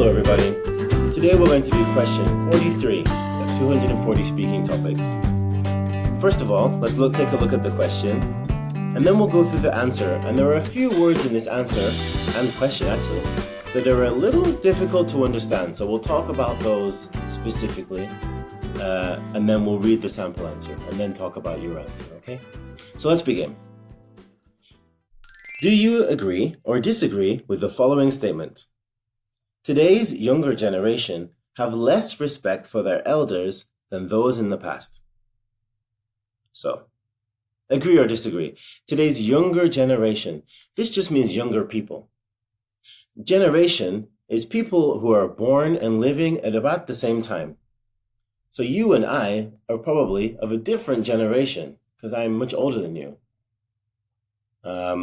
Hello everybody. Today we're going to do question 43 of 240 speaking topics. First of all, let's take a look at the question, and then we'll go through the answer. And there are a few words in this answer, and question actually, that are a little difficult to understand. So we'll talk about those specifically, and then we'll read the sample answer, and then talk about your answer, okay? So let's begin. Do you agree or disagree with the following statement? Today's younger generation have less respect for their elders than those in the past. So, agree or disagree? Today's younger generation, this just means younger people. Generation is people who are born and living at about the same time. So you and I are probably of a different generation because I'm much older than you. But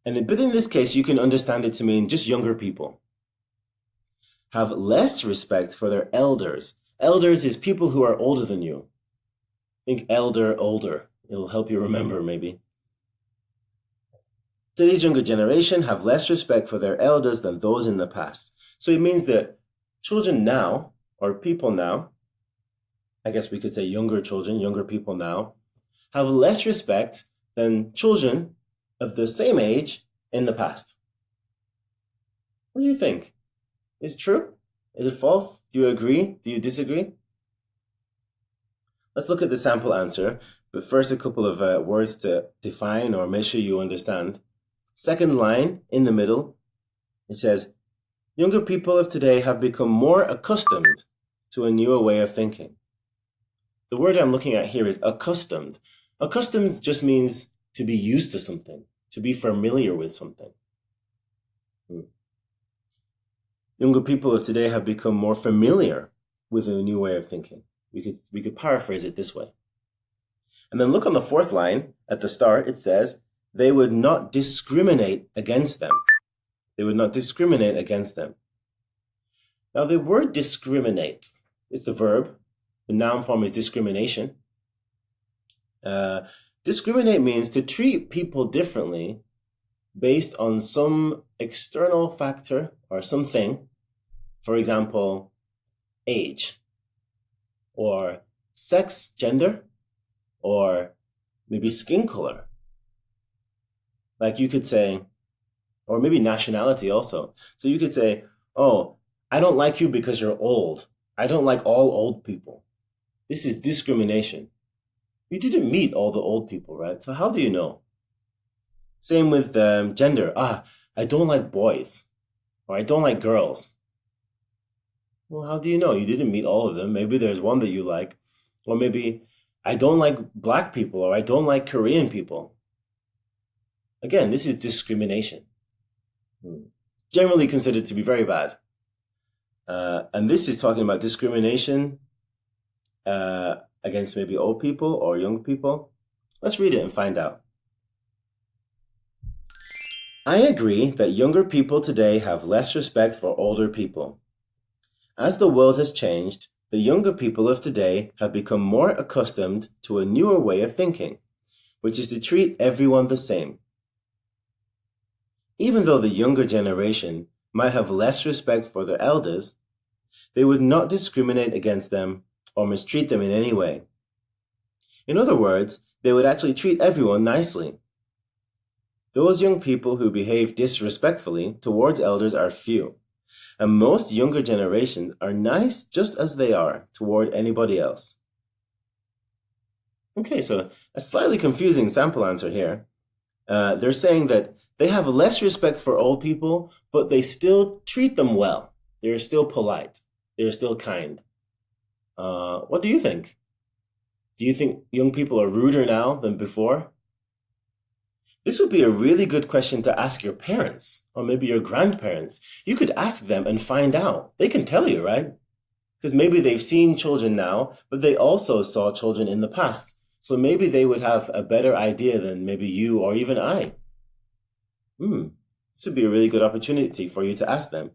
in this case, you can understand it to mean just younger people. Have less respect for their elders. Elders is people who are older than you. Think elder, older. It'll help you remember, maybe. Today's younger generation have less respect for their elders than those in the past. So it means that children now, or people now, I guess we could say younger children, younger people now, have less respect than children of the same age in the past. What do you think? Is it true? Is it false? Do you agree? Do you disagree? Let's look at the sample answer, but first a couple of words to define or make sure you understand. Second line in the middle, it says, younger people of today have become more accustomed to a newer way of thinking. The word I'm looking at here is accustomed. Accustomed just means to be used to something, to be familiar with something. Younger people of today have become more familiar with a new way of thinking. We could paraphrase it this way. And then look on the fourth line at the start. It says, they would not discriminate against them. They would not discriminate against them. Now the word discriminate is the verb. The noun form is discrimination. Discriminate means to treat people differently based on some external factor or something, for example, age, or sex, gender, or maybe skin color. Like you could say, or maybe nationality also. So you could say, oh, I don't like you because you're old. I don't like all old people. This is discrimination. You didn't meet all the old people, right? So how do you know? Same with gender. I don't like boys, or I don't like girls. Well, how do you know? You didn't meet all of them. Maybe there's one that you like. Or maybe I don't like black people, or I don't like Korean people. Again, this is discrimination. Generally considered to be very bad. And this is talking about discrimination against maybe old people or young people. Let's read it and find out. I agree that younger people today have less respect for older people. As the world has changed, the younger people of today have become more accustomed to a newer way of thinking, which is to treat everyone the same. Even though the younger generation might have less respect for their elders, they would not discriminate against them or mistreat them in any way. In other words, they would actually treat everyone nicely. Those young people who behave disrespectfully towards elders are few, and most younger generations are nice just as they are toward anybody else. Okay, so a slightly confusing sample answer here. They're saying that they have less respect for old people, but they still treat them well. They're still polite. They're still kind. What do you think? Do you think young people are ruder now than before? This would be a really good question to ask your parents, or maybe your grandparents. You could ask them and find out. They can tell you, right? Because maybe they've seen children now, but they also saw children in the past. So maybe they would have a better idea than maybe you or even I. This would be a really good opportunity for you to ask them.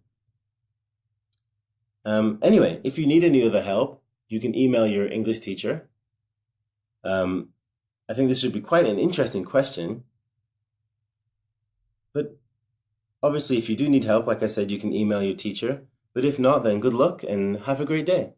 Anyway, if you need any other help, you can email your English teacher. I think this should be quite an interesting question. But Obviously, if you do need help, like I said, you can email your teacher. But if not, then good luck and have a great day.